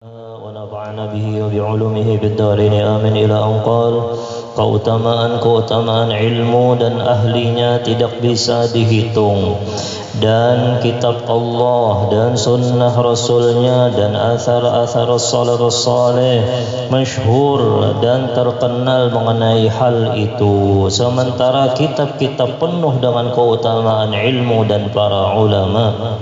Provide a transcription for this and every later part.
ونفعنا به وبعلومه بالدارين amin ila anqal. Keutamaan ilmu dan ahlinya tidak bisa dihitung, dan kitab Allah dan sunnah Rasulnya dan asar-asar salafus saleh masyhur dan terkenal mengenai hal itu. Sementara kitab-kitab penuh dengan keutamaan ilmu dan para ulama.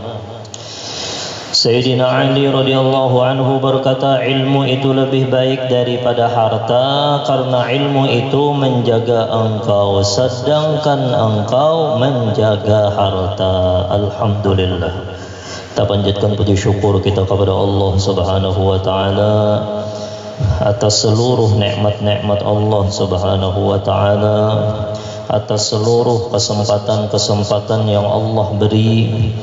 Sayyidina Ali radhiyallahu anhu berkata, ilmu itu lebih baik daripada harta, karena ilmu itu menjaga engkau sedangkan engkau menjaga harta. Alhamdulillah, kita panjatkan puji syukur kita kepada Allah Subhanahu wa taala atas seluruh nikmat-nikmat Allah Subhanahu wa taala, atas seluruh kesempatan-kesempatan yang Allah beri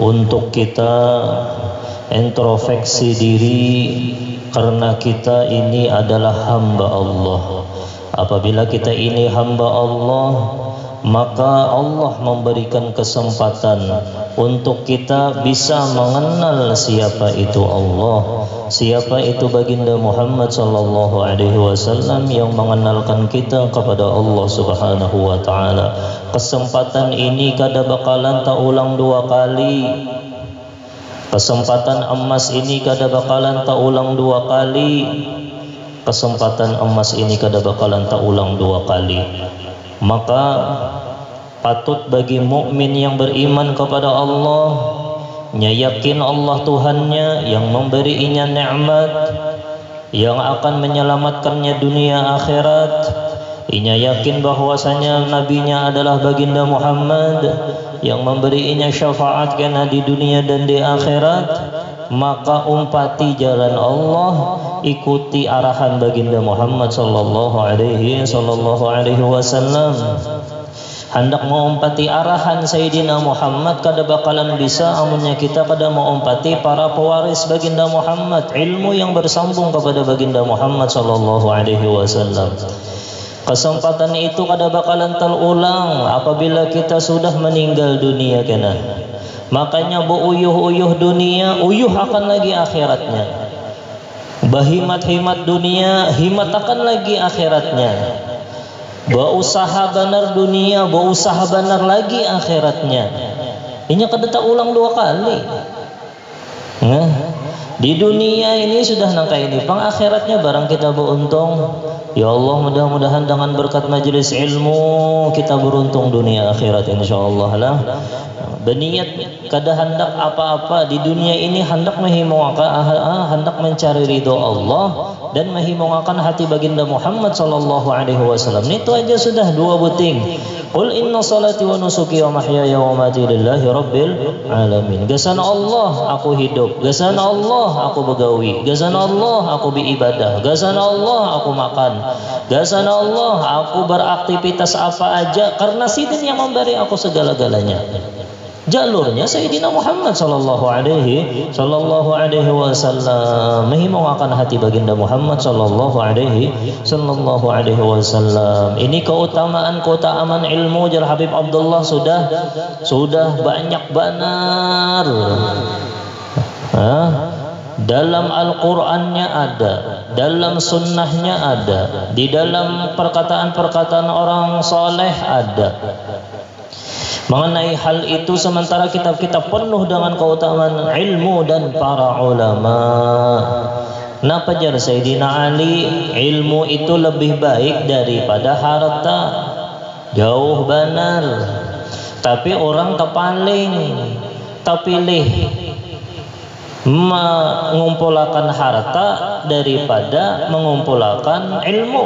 untuk kita introspeksi diri, karena kita ini adalah hamba Allah. Apabila kita ini hamba Allah, maka Allah memberikan kesempatan untuk kita bisa mengenal siapa itu Allah, siapa itu baginda Muhammad sallallahu alaihi wasallam yang mengenalkan kita kepada Allah Subhanahu wa taala. Kesempatan ini kada bakalan tak ulang dua kali. Kesempatan emas ini kada bakalan tak ulang dua kali. Kesempatan emas ini kada bakalan tak ulang dua kali. Maka patut bagi mukmin yang beriman kepada Allah, yakin Allah Tuhannya yang memberinya nikmat, yang akan menyelamatkannya dunia akhirat. Inya yakin bahwasanya nabinya adalah baginda Muhammad yang memberinya syafaat kena di dunia dan di akhirat. Maka umpati jalan Allah, ikuti arahan baginda Muhammad sallallahu alaihi wasallam. Hendak mengumpati arahan Sayyidina Muhammad kada bakalan bisa amunnya kita kada mengumpati para pewaris baginda Muhammad, ilmu yang bersambung kepada baginda Muhammad sallallahu alaihi wasallam. Kesempatan itu kada bakalan terulang apabila kita sudah meninggal dunia kena. Makanya uyuh dunia, uyuh akan lagi akhiratnya. Bahimat-himat dunia, himat akan lagi akhiratnya. Berusaha benar dunia, berusaha benar lagi akhiratnya. Ini kada tak ulang dua kali. Nah, di dunia ini sudah nangka ini, pang akhiratnya barang kita beruntung. Ya Allah, mudah-mudahan dengan berkat majelis ilmu kita beruntung dunia akhirat insyaallah lah. Berniat kada hendak apa-apa di dunia ini, hendak hendak mencari ridho Allah dan menghimpunkan hati baginda Muhammad sallallahu alaihi wasallam. Itu aja sudah dua buting. Qul inna salati wa nusuki wa mahyaya wa mamati lillahi rabbil alamin. Gasan Allah aku hidup, gasan Allah aku begawi, gasan Allah aku beribadah, gasan Allah aku makan, gasan Allah aku beraktivitas apa aja karena Sidin yang memberi aku segala-galanya. Jalurnya Sayyidina Muhammad sallallahu alaihi wasallam, menghimpunkan hati baginda Muhammad sallallahu alaihi wasallam. Ini keutamaan ilmu jar Habib Abdullah sudah banyak benar. Dalam Al-Qur'annya ada, dalam sunnahnya ada, di dalam perkataan-perkataan orang soleh ada mengenai hal itu. Sementara kitab-kitab penuh dengan keutamaan ilmu dan para ulama. Napa jar Sayyidina Ali, ilmu itu lebih baik daripada harta. Jauh benar. Tapi orang terpaling, terpilih mengumpulkan harta daripada mengumpulkan ilmu.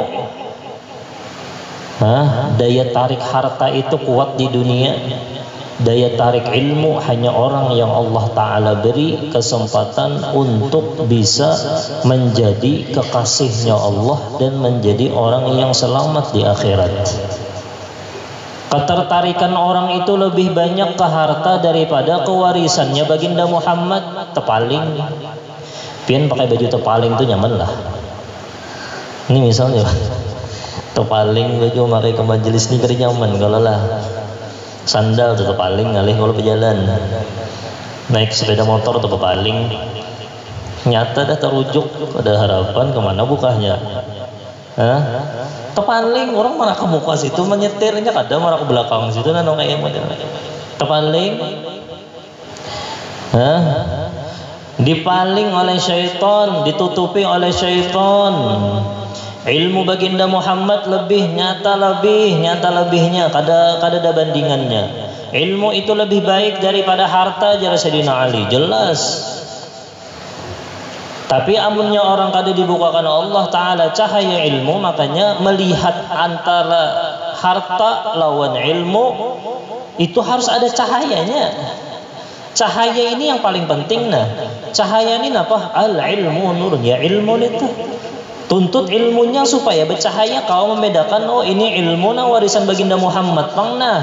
Daya tarik harta itu kuat di dunia. Daya tarik ilmu hanya orang yang Allah Ta'ala beri kesempatan untuk bisa menjadi kekasihnya Allah dan menjadi orang yang selamat di akhirat. Ketertarikan orang itu lebih banyak ke harta daripada kewarisannya baginda Muhammad. Tepaling, pian pakai baju tepaling itu nyaman lah. Ini misalnya tepaling baju pakai ke majelis ni kering nyaman. Kalau lah sandal tuh tepaling ngalih kalau berjalan, naik sepeda motor tuh tepaling, Nyata dah terujuk pada harapan, kemana bukanya? Tepaling orang mana ke muka situ menyetirnya, kadang mana ke belakang situ nah kayak model. Tepaling, dipaling oleh syaitan, ditutupi oleh syaitan. Ilmu baginda Muhammad lebih nyata lebihnya, kada ada bandingannya. Ilmu itu lebih baik daripada harta, jara Sayyidina Ali, jelas. Tapi amunnya orang kada dibukakan Allah Ta'ala cahaya ilmu, makanya melihat antara harta lawan ilmu itu harus ada cahayanya. Cahaya ini yang paling penting. Nah, cahaya ini apa? Al-ilmu nurun, ya ilmu itu. Tuntut ilmunya supaya bercahaya, kau membedakan, oh ini ilmu nah warisan baginda Muhammad pang nah.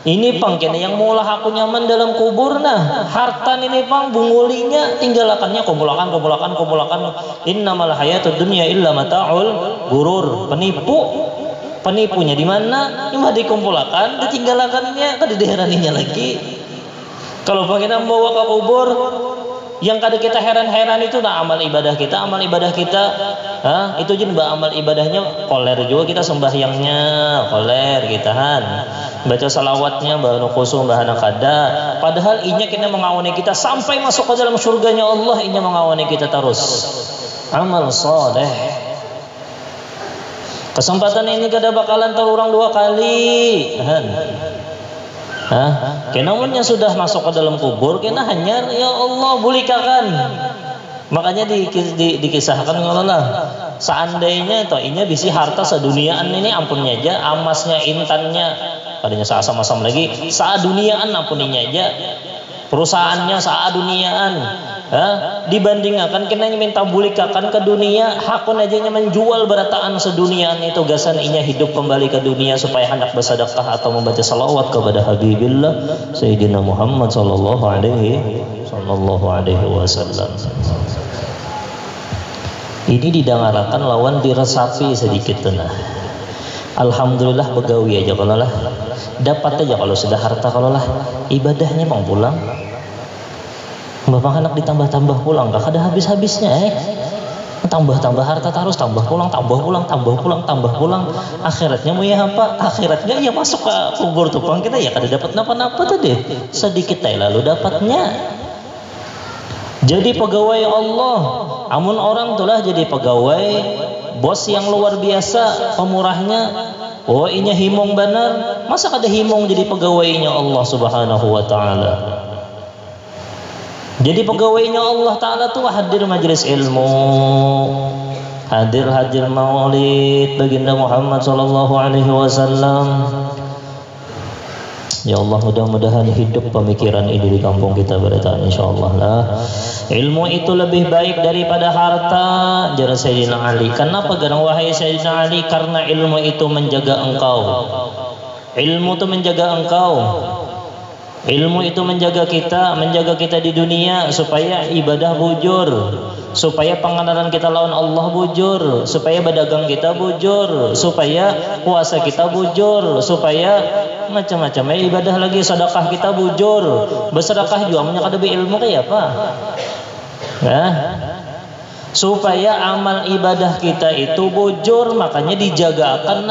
Ini pang kena yang maulah aku nyaman dalam kubur nah. Harta ini pang bungulinya tinggalakannya kumpulakan. Innamal hayatud dunya illa mata'ul gurur. Penipunya di mana? Cuma dikumpulkan, ditinggalakannya, kedeheraninya lagi. Kalau pengen membawa ke kubur, yang kada kita heran-heran itu nah amal ibadah kita, itu juga amal ibadahnya koler juga kita, sembahyangnya koler kita baca salawatnya baru khusyuk bahana kada, padahal inya kena mengawani kita sampai masuk ke dalam surganya Allah, inya mengawani kita terus amal soleh. Kesempatan ini kada bakalan terulang dua kali. Kenamunnya sudah masuk ke dalam kubur, kena hanya ya Allah bulikakan. Makanya dikisahkan Allah, seandainya toh inya bisi harta seduniaan ini ampunnya aja, amasnya intannya padanya sama-sama lagi saduniaan ampuninya aja, perusahaannya saduniaan. Dibandingkan kena minta bulikakan ke dunia, hakun aja menjual berataan seduniaan itu, gasan inya hidup kembali ke dunia supaya hendak bersedekah atau membaca salawat kepada Habibillah Sayyidina Muhammad sallallahu alaihi wasallam. Ini didengarkan lawan diresapi sedikit tenah. Alhamdulillah begawi aja kalau lah, dapat aja kalau sudah harta, kalau lah ibadahnya mau pulang. Bapak anak ditambah-tambah pulang, gak ada habis-habisnya tambah-tambah harta terus, tambah pulang. Akhiratnya mau ya apa? Akhiratnya ya masuk ke kubur tupang kita ya kada dapat napa-napa tadi, sedikit lalu dapatnya. Jadi pegawai Allah, amun orang tulah jadi pegawai bos yang luar biasa pemurahnya, oh inya himong benar, masa kada himong jadi pegawainya Allah Subhanahu wa Ta'ala. Jadi pegawainya Allah Ta'ala tuh hadir majelis ilmu, hadir maulid baginda Muhammad sallallahu alaihi wasallam. Ya Allah, mudah-mudahan hidup pemikiran ini di kampung kita berataan insyaallah lah. Ilmu itu lebih baik daripada harta, jara Sayyidina Ali. Kenapa garang wahai Sayyidina Ali? Karena ilmu itu menjaga engkau. Ilmu itu menjaga engkau. Ilmu itu menjaga kita di dunia supaya ibadah bujur, supaya pengenalan kita lawan Allah bujur, supaya berdagang kita bujur, supaya puasa kita bujur, supaya macam-macam ibadah lagi, sedekah kita bujur. Bersedekah juga menyakadabi ilmu kayak apa? Supaya amal ibadah kita itu bujur, makanya dijagakan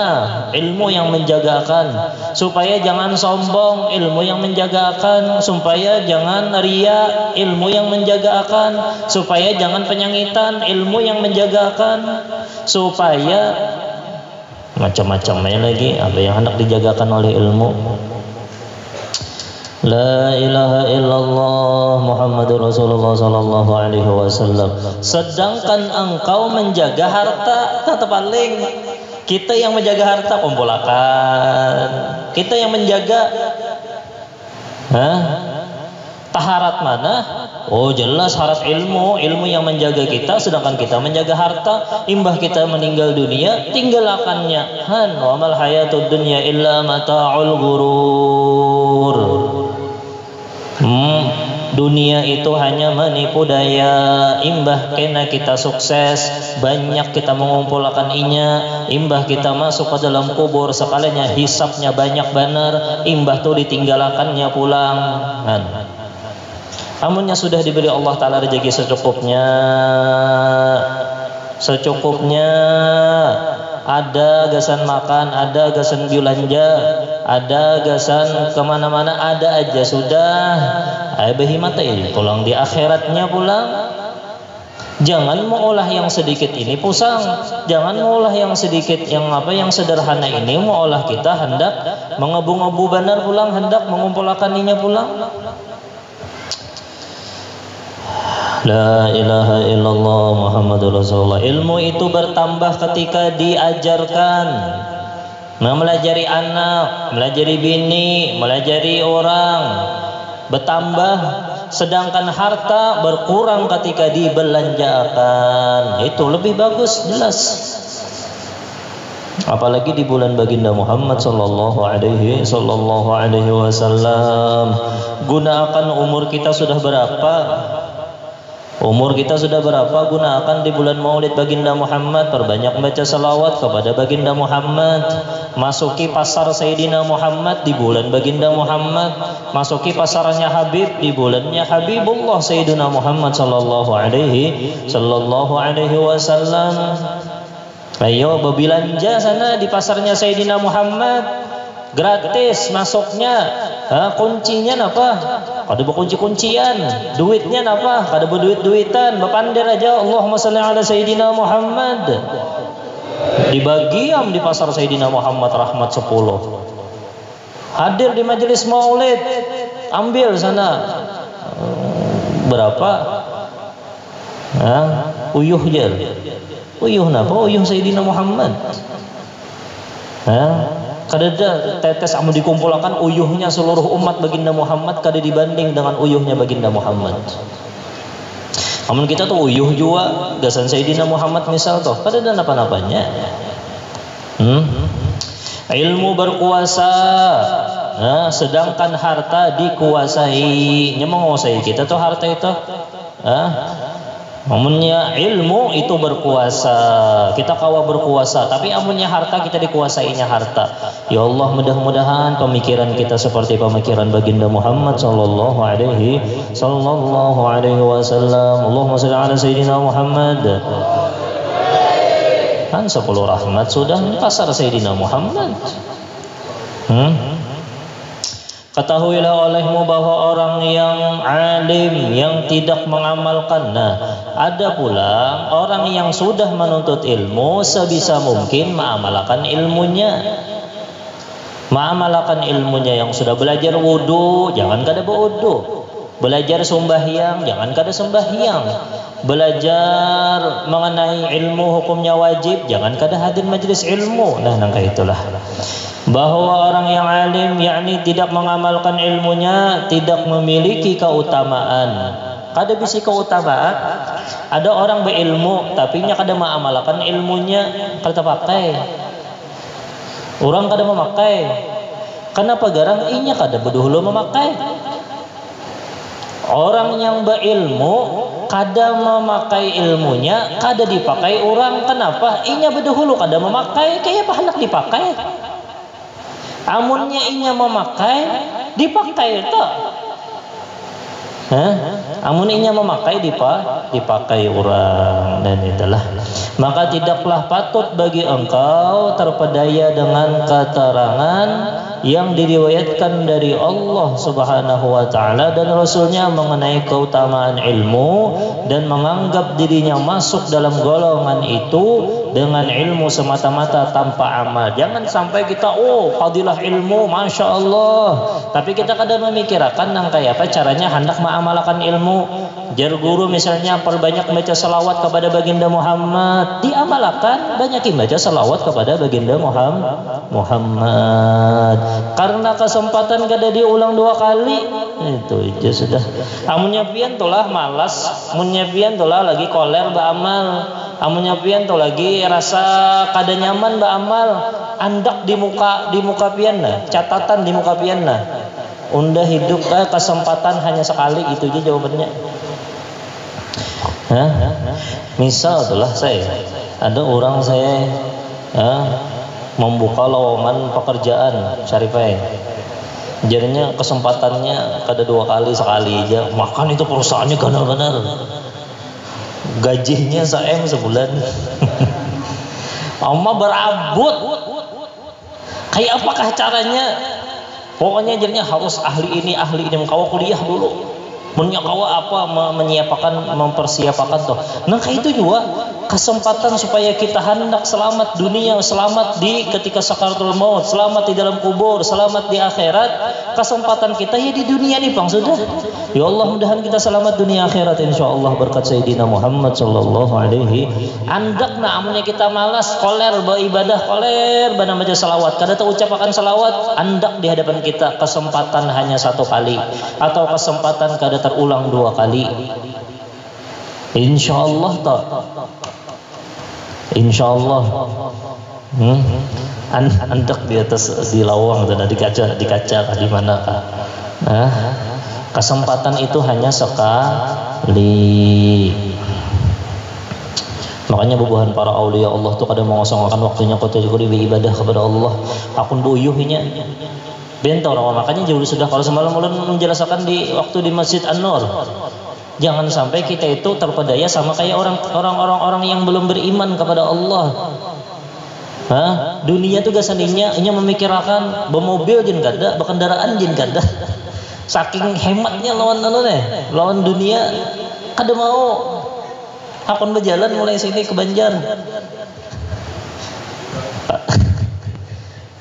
ilmu yang menjagakan, supaya jangan sombong, ilmu yang menjagakan, supaya jangan ria, ilmu yang menjagakan, supaya jangan penyangitan, ilmu yang menjagakan, supaya macam-macamnya lagi apa yang hendak dijagakan oleh ilmu. La ilaha illallah Muhammadur Rasulullah sallallahu alaihi wasallam. Sedangkan engkau menjaga harta, kata paling kita yang menjaga harta kumpulakan, kita yang menjaga taharat mana? Oh jelas harat ilmu yang menjaga kita, sedangkan kita menjaga harta. Imbah kita meninggal dunia, tinggalakannya wa mal hayatud dunya illa mata'ul ghurur. Dunia itu hanya menipu daya. Imbah kena kita sukses, banyak kita mengumpulkan inya, imbah kita masuk ke dalam kubur, sekalinya hisapnya banyak benar, imbah tuh ditinggalakannya pulang. Amunnya sudah diberi Allah Ta'ala rezeki secukupnya, ada gasan makan, ada gasan belanja, ada gasan kemana-mana, ada aja sudah. Bahimata ini pulang di akhiratnya pulang. Jangan mengolah yang sedikit ini pusang, jangan mengolah yang sedikit yang sederhana ini mengolah kita hendak mengebu-ngebu benar pulang, hendak mengumpulkannya pulang. La ilaha illallah Muhammadur Rasulullah. Ilmu itu bertambah ketika diajarkan. Melajari anak, melajari bini, melajari orang, bertambah. Sedangkan harta berkurang ketika dibelanjakan. Itu lebih bagus, jelas. Apalagi di bulan baginda Muhammad sallallahu alaihi wasallam. Gunakan umur kita sudah berapa? Umur kita sudah berapa? Gunakan di bulan Maulid baginda Muhammad. Perbanyak baca salawat kepada baginda Muhammad. Masuki pasar Sayyidina Muhammad di bulan baginda Muhammad. Masuki pasarnya Habib di bulannya Habibullah Sayyidina Muhammad sallallahu alaihi wasallam. Ayo berbelanja sana di pasarnya Sayyidina Muhammad. Gratis masuknya. Kuncinya apa? Kada berkunci-kuncian, duitnya apa? Kada berduit-duitan, berpandir aja Allahumma shalli ala Sayyidina Muhammad. Dibagiam di pasar Sayyidina Muhammad rahmat 10. Hadir di majelis Maulid, ambil sana. Berapa? Uyuh je. Uyuh napa? Uyuh Sayyidina Muhammad. Kada tetes amu dikumpulkan uyuhnya seluruh umat baginda Muhammad kada dibanding dengan uyuhnya baginda Muhammad. Amun kita tuh uyuh juga gasan Sayyidina Muhammad misal toh kada ada napa-napanya. Ilmu berkuasa, sedangkan harta dikuasai. Nya menguasai kita tuh harta itu. Amunnya ilmu itu berkuasa, kita kawa berkuasa, tapi amunnya harta kita dikuasainya harta. Ya Allah, mudah-mudahan pemikiran kita seperti pemikiran baginda Muhammad sallallahu alaihi wasallam. Allahumma shalli ala Sayyidina Muhammad. Kan 10 rahmat sudah di pasar Sayyidina Muhammad. Ketahuilah olehmu bahwa orang yang alim yang tidak mengamalkan. Ada pula orang yang sudah menuntut ilmu sebisa mungkin mengamalkan ilmunya. Mengamalkan ilmunya yang sudah belajar wudu, jangan kada berwudu. Belajar sembahyang, jangan kada sembahyang. Belajar mengenai ilmu hukumnya wajib, jangan kada hadir majelis ilmu. Nangka itulah. Bahwa orang yang alim yakni tidak mengamalkan ilmunya tidak memiliki keutamaan. Kada bisi keutamaan. Ada orang berilmu tapi nya kada mengamalkan ilmunya, kada pakai. Orang kada memakai. Kenapa garang inya kada beduhulu memakai? Orang yang berilmu kada memakai ilmunya, kada dipakai orang. Kenapa? Inya beduhulu kada memakai, kayak apa hendak dipakai? Amunnya inya memakai, dipakai itu. Amun inya memakai dipakai orang, dan itulah. Maka tidaklah patut bagi engkau terpedaya dengan keterangan yang diriwayatkan dari Allah Subhanahu wa taala dan Rasulnya mengenai keutamaan ilmu dan menganggap dirinya masuk dalam golongan itu dengan ilmu semata-mata tanpa amal. Jangan sampai kita fadilah ilmu Masya Allah, tapi kita kadang memikirkan kayak apa caranya hendak mengamalkan ilmu. Jar guru misalnya perbanyak baca salawat kepada baginda Muhammad, diamalkan, banyakin baca salawat kepada baginda Muhammad. Karena kesempatan kada diulang 2 kali, itu aja sudah. Amunnya pian tulah malas, amunnya pian tulah lagi koler beramal, amunnya pian tuh lagi rasa kada nyaman beramal, andak di muka pian nah, catatan di muka pian nah. Unda hidup kesempatan hanya sekali, itu aja jawabannya. Misal itulah ada orang membuka lowongan pekerjaan syarifai. Jadinya kesempatannya kada 2 kali, sekali aja makan itu perusahaannya benar-benar gajinya sebulan. Amma berabut kayak apakah caranya, pokoknya jadinya harus ahli ini kau kuliah dulu menyakawa apa mempersiapkan tuh. Nah kayak itu juga kesempatan supaya kita hendak selamat dunia, selamat di ketika sakaratul maut, selamat di dalam kubur, selamat di akhirat. Kesempatan kita ya di dunia nih Bang sudah. Ya Allah mudahan kita selamat dunia akhirat insyaallah berkat Sayyidina Muhammad sallallahu alaihi. Andak namanya kita malas koler beribadah, koler bana baca salawat, kada tahu ucapakan salawat, andak di hadapan kita kesempatan hanya 1 kali atau kesempatan kada terulang 2 kali. Insyaallah tak. Insyaallah. Andak di atas di lawang dan di kaca di mana kah? Nah, kesempatan itu hanya sekali. Makanya bubuhan para aulia Allah tuh kadang mengosongkan waktunya kota juga beribadah kepada Allah. Akun buyuhnya bentol orang, makanya jauh sudah kalau semalam ulun menjelaskan di waktu di Masjid An-Nur. Jangan sampai kita itu terpedaya sama kayak orang yang belum beriman kepada Allah. Dunia tuh gasaninya hanya memikirkan bermobil jin kada, berkendaraan jin kada. Saking hematnya lawan dunia kada mau akan berjalan mulai sini ke Banjar.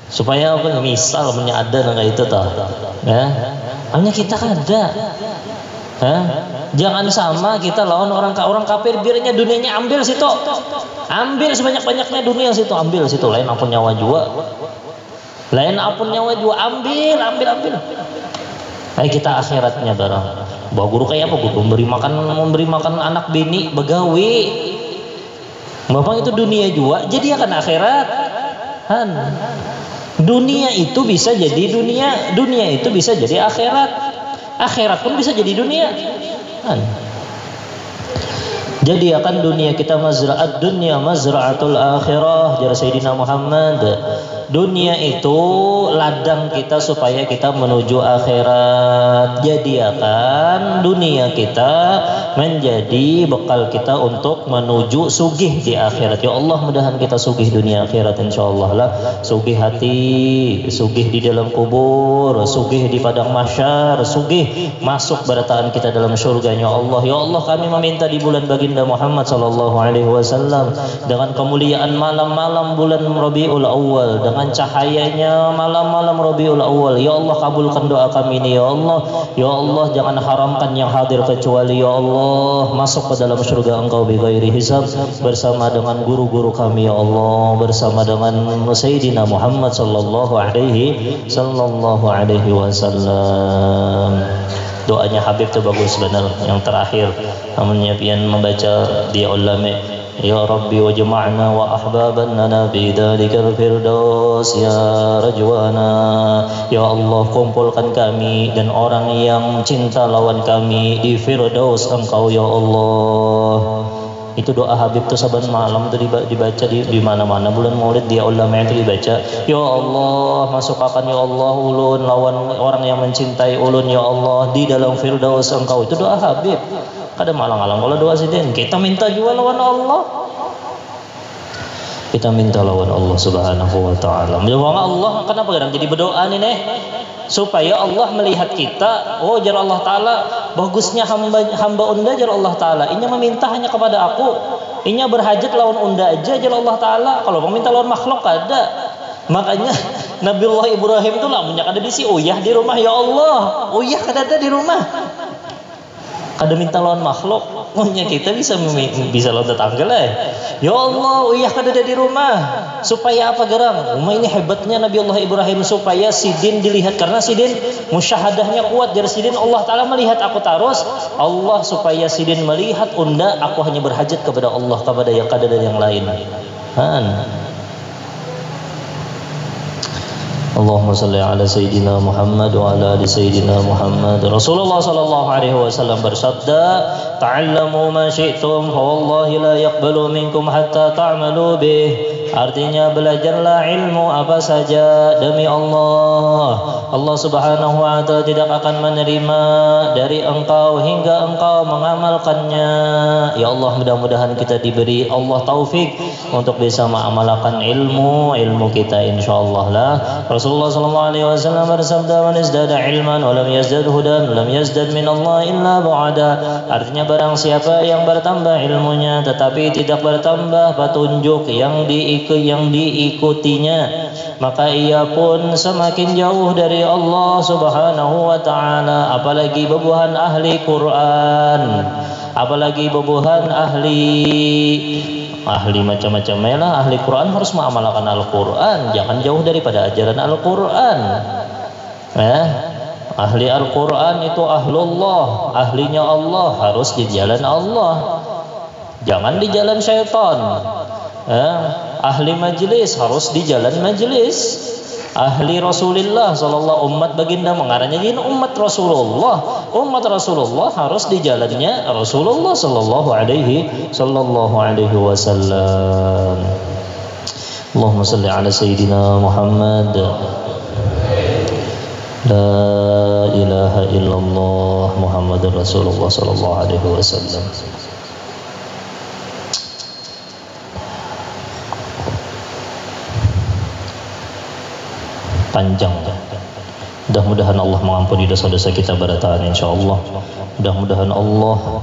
Supaya apa misal ada kayak itu toh. Hanya kita kada. Jangan sama kita lawan orang kafir, biarnya dunianya ambil situ. Ambil sebanyak-banyaknya dunia situ, ambil situ, lain ampun nyawa juga. Ambil. Ayo kita akhiratnya barang. Bawa guru kayak apa? Guru memberi makan anak bini begawi. Bapak itu dunia juga, jadi akan akhirat. Dunia itu bisa jadi dunia itu bisa jadi akhirat. Akhirat pun bisa jadi dunia. Jadi akan dunia kita mazra'at dunia mazra'atul akhirah jar Sayyidina Muhammad. Dunia itu ladang kita supaya kita menuju akhirat. Jadi akan dunia kita menjadi bekal kita untuk menuju sugih di akhirat. Ya Allah mudahan kita sugih dunia akhirat insyaallah lah. Sugih hati, sugih di dalam kubur, sugih di padang mahsyar, sugih masuk barataan kita dalam surganya Allah. Ya Allah kami meminta di bulan baginda Muhammad sallallahu alaihi wasallam dengan kemuliaan malam-malam bulan Rabiul Awal, dengan cahayanya malam-malam Rabiul Awal. Ya Allah kabulkan doa kami ini ya Allah. Ya Allah jangan haramkan yang hadir kecuali ya Allah masuk ke dalam surga Engkau bighairi hisab bersama dengan guru-guru kami ya Allah, bersama dengan Sayyidina Muhammad sallallahu alaihi wasallam. Doanya Habib itu bagus benar yang terakhir namanya pian membaca di ulama. Ya Rabbi wajma'na wa ahbaban lana fi dalikal firdaus ya rajwana. Ya Allah kumpulkan kami dan orang yang cinta lawan kami di firdaus Engkau ya Allah. Itu doa Habib tuh saban malam tuh dibaca di mana-mana bulan Maulid dia ulama itu dibaca. Ya Allah masukkan ya Allah ulun lawan orang yang mencintai ulun ya Allah di dalam firdaus Engkau. Itu doa Habib. Kada malang-alang kalau doa sidin. Kita minta juga lawan Allah. Kita minta lawan Allah Subhanahu wa taala. Menjawab Allah kenapa kadang jadi berdoa nih supaya Allah melihat kita. Oh jar Allah taala bagusnya hamba unda jar Allah taala. Inya meminta hanya kepada aku. Inya berhajat lawan unda aja jar Allah taala. Kalau meminta lawan makhluk kada. Makanya Nabiullah Ibrahim itu lah punya kada bisi uyah di rumah ya Allah. Uyah kada ada di rumah. Kada minta lawan makhluk, punya kita bisa lawan tetangga lah. Ya Allah, uyah kada ada di rumah. Supaya apa gerang? Ini hebatnya Nabi Allah Ibrahim supaya sidin dilihat karena sidin musyahadahnya kuat. Jadi sidin Allah Taala melihat aku terus. Allah supaya sidin melihat unda aku hanya berhajat kepada Allah kepada yang kada dan yang lain. Allahumma salli ala Sayyidina Muhammad wa ala ali Sayyidina Muhammad. Rasulullah sallallahu alaihi wasallam bersabda, "Ta'allamu ma syi'tum fa wallahi la yaqbalu minkum hatta ta'malu bih." Artinya belajarlah ilmu apa saja demi Allah. Allah Subhanahu wa ta'ala tidak akan menerima dari engkau hingga engkau mengamalkannya. Ya Allah, mudah-mudahan kita diberi Allah taufik untuk bisa mengamalkan ilmu kita insyaallah lah. Rasulullah sallallahu alaihi wasallam bersabda, "Man izdada ilman wa lam yazdad hudan, lam yazdad min Allah illa bu'ada." Artinya barang siapa yang bertambah ilmunya tetapi tidak bertambah petunjuk yang diikutinya, maka ia pun semakin jauh dari Allah Subhanahu wa ta'ala. Apalagi bebuhan ahli Quran, apalagi bebuhan ahli macam-macam lah. Ahli Quran harus mengamalkan Al-Quran, jangan jauh daripada ajaran Al-Quran. Ahli Al-Quran itu ahlullah, ahlinya Allah, harus di jalan Allah, jangan di jalan syaitan. Ahli majlis harus di jalan majlis. Ahli Rasulullah sallallahu umat baginda mengarahnya jadi umat Rasulullah. Umat Rasulullah harus di jalannya Rasulullah sallallahu alaihi wasallam. Allahumma salli ala sayyidina Muhammad. La ilaha illallah Muhammadur Rasulullah sallallahu alaihi wasallam. Panjang. Mudah-mudahan Allah mengampuni dosa-dosa kita barataan insyaallah. Mudah-mudahan Allah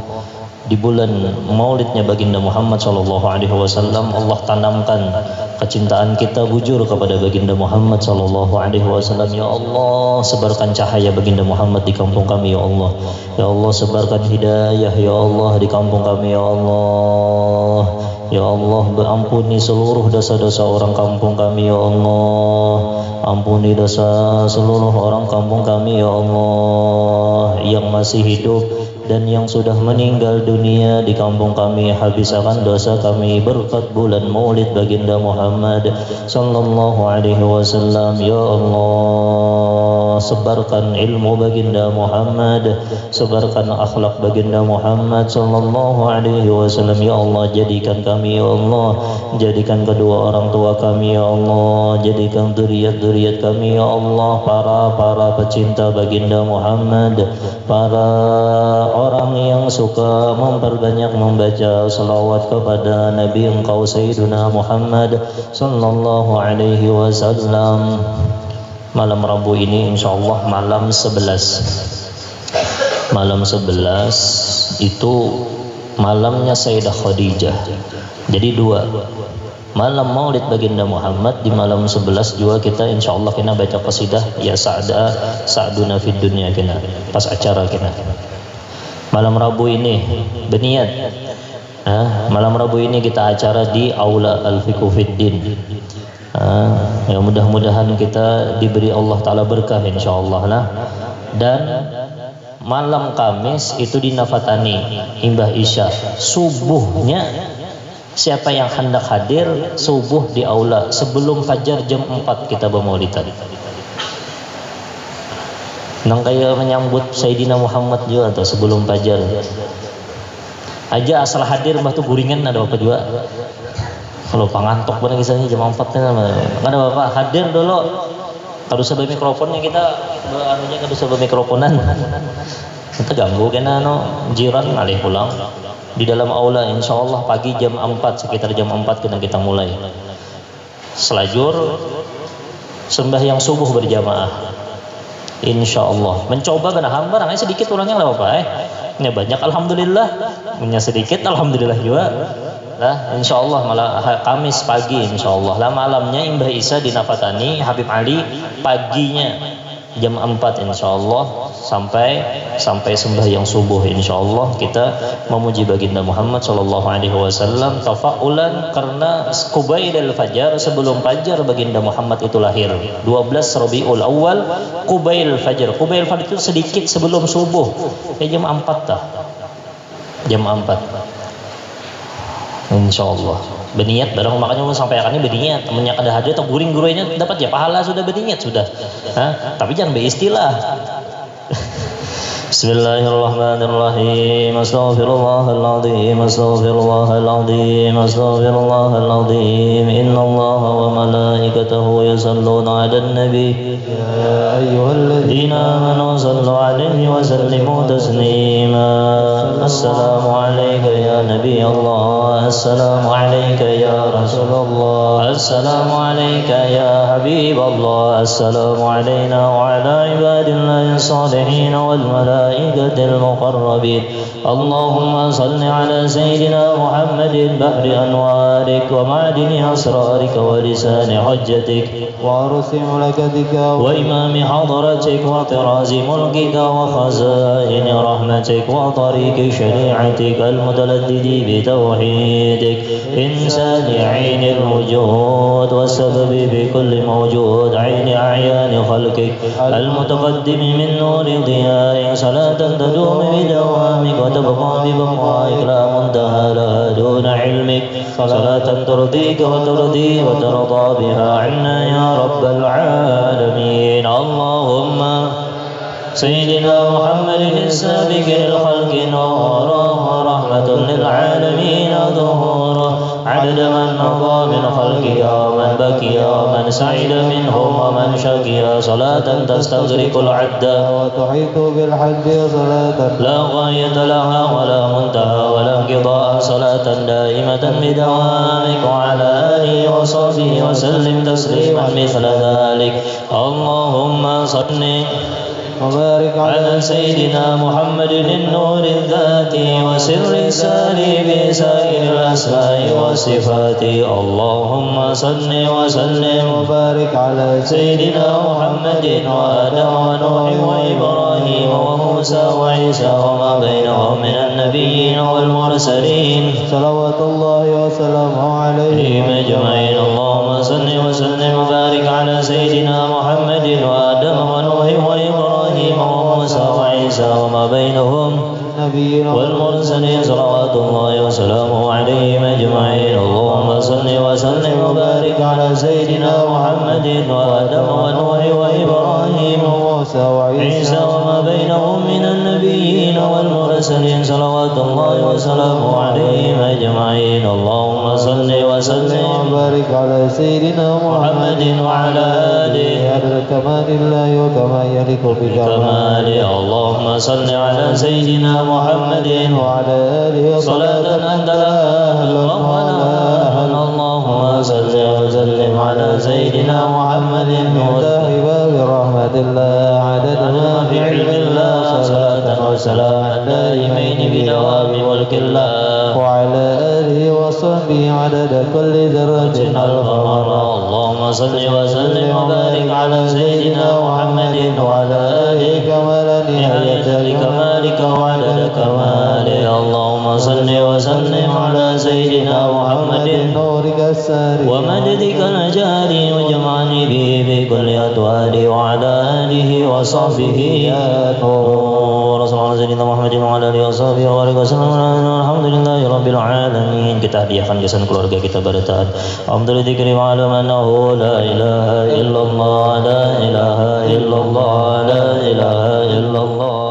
di bulan Maulidnya baginda Muhammad sallallahu alaihi wasallam Allah tanamkan kecintaan kita bujur kepada baginda Muhammad sallallahu alaihi wasallam. Ya Allah, sebarkan cahaya baginda Muhammad di kampung kami ya Allah. Ya Allah, sebarkan hidayah ya Allah di kampung kami ya Allah. Ya Allah, ampuni seluruh dosa-dosa orang kampung kami ya Allah. Ampuni dosa seluruh orang kampung kami ya Allah, yang masih hidup dan yang sudah meninggal dunia di kampung kami. Habiskan dosa kami berkat bulan Maulid baginda Muhammad sallallahu alaihi wasallam. Ya Allah, sebarkan ilmu baginda Muhammad, sebarkan akhlak baginda Muhammad sallallahu alaihi wasallam. Ya Allah, jadikan kami ya Allah, jadikan kedua orang tua kami ya Allah, jadikan dzurriat kami ya Allah, para pecinta baginda Muhammad, para orang yang suka memperbanyak membaca salawat kepada Nabi engkau Sayyiduna Muhammad sallallahu alaihi wasallam. Malam Rabu ini insyaallah malam 11. Malam 11 itu malamnya Sayyidah Khadijah. Jadi dua malam Maulid baginda Muhammad, di malam 11 juga kita insyaallah kena baca qasidah ya sa'duna fid dunya kena pas acara kena. Malam Rabu ini berniat malam Rabu ini kita acara di Aula Al-Fiqh Fiddin. Ya mudah-mudahan kita diberi Allah taala berkah insyaallah lah. Dan malam Kamis itu di Nafatani Imbah Isya subuhnya. Siapa yang hendak hadir subuh di aula sebelum fajar jam 4 kita bermaulidan. Nang kaya menyambut Sayyidina Muhammad juga atau sebelum fajar. Aja asal hadir mbah tu guringan ada apa juga. Kalau pangantok benar kisahnya jam 4 kan ada apa hadir dulu. Kalau sebab mikrofonnya kita anunya kalau sebab mikrofonan. Kita ganggu kena jiran alih pulang. Di dalam aula insyaallah pagi jam 4 sekitar jam 4 kita mulai selajur sembahyang subuh berjamaah insyaallah. Mencoba kena barangnya sedikit orangnya enggak apa-apa ini banyak alhamdulillah, punya sedikit alhamdulillah juga lah. Insyaallah malam Kamis pagi insyaallah lah. Malamnya Imbah Isa di Nafatani Habib Ali, paginya jam 4 insyaallah sampai sembahyang subuh insyaallah kita memuji baginda Muhammad sallallahu alaihi wasallam tafaulan karena qubailal fajar, sebelum fajar baginda Muhammad itu lahir 12 Rabiul Awal qubail fajar. Qubail fajar itu sedikit sebelum subuh jam 4 tah. Jam 4 insyaallah. Berniat barang makanya sampai akannya berniat temennya kada hadir atau guring-gurunya dapat ya pahala sudah berniat sudah. Tapi jangan beristilah. بسم الله الرحمن الرحيم استغفر الله العظيم استغفر الله العظيم استغفر الله العظيم إن الله وملائكته يصلون على النبي يا أيها الذين آمنوا صلوا عليه وسلموا تسليما السلام عليك يا نبي الله السلام عليك يا رسول الله السلام عليك يا حبيب الله السلام علينا وعلى عباد الله الصالحين والملائكة المقربين اللهم صل على سيدنا محمد بحر أنوارك ومعدن أسرارك ولسان حجتك وعرس ملكتك وإمام حضرتك وطراز ملكك وخزائن رحمتك وطريق شريعتك المتلذذ بتوحيدك إنسان عين الوجود والسبب بكل موجود عين أعيان خلقك المتقدم من نور ضيائك صلاة تدوم بدوامك وتبقى ببقائك لا منتهى لها دون علمك صلاة ترضيك وترضي وترضى بها عنا يا رب العالمين اللهم سيدنا محمد السابق للخلق نورا ورحمة للعالمين ظهورا عدد من مضى من خلقك ومن بكي ومن سعد منهم ومن شكي صلاة تستغرق العد وتحيط بالحج صلاة لا غاية لها ولا منتهى ولا انقضاء صلاة دائمة بدوامك وعلى آله وصحبه وسلم تسليما مثل ذلك اللهم صل وبارك على سيدنا محمد النور الذاتي وسر الساري بسائر الأسماء والصفات اللهم صل وسلم وبارك على سيدنا محمد وآدم ونوح وإبراهيم وموسى وعيسى وما بينهم من النبيين والمرسلين صلوات الله وسلامه عليهم أجمعين اللهم صل وسلم وبارك على سيدنا محمد وآدم ونوح وإبراهيم وموسى وعيسى وما بينهم نبينا والمرسلين صلوات الله وسلامه عليهم أجمعين اللهم صل وسلم وبارك على سيدنا محمد وآدم ونوح وإبراهيم وموسى وعيسى وما بينهم من النبيين والمرسلين صلوات الله وسلامه عليهم أجمعين اللهم صل وسلم وبارك على سيدنا محمد وعلى آله عدد كمال الله وكما يليق بكماله اللهم صل على سيدنا محمد وعلى آله صلاة أنت لها أهل ربنا أهل اللهم صل وسلم على سيدنا محمد باب رحمة الله عدد ما في علم الله صلاة وسلاما دائمين بدوام ملك الله وعلى آله وصحبه عدد كل ذرة ألف مرة اللهم صل وسلم وبارك على سيدنا محمد وعلى آله كمالا نهاية لكمالك وعدد كماله اللهم صل وسلم على سيدنا محمد نورك الساري ومجدك الجاري وجمعني به بكل أدواره وعلى آله وصحبه يا نور صلى الله على سيدنا محمد وعلى آله وصحبه وسلم الحمد لله رب العالمين. Kita hadiahkan kesan keluarga kita pada taat alhamdulillah dzikri wa alam annahu la ilaha illallah la ilaha illallah la ilaha illallah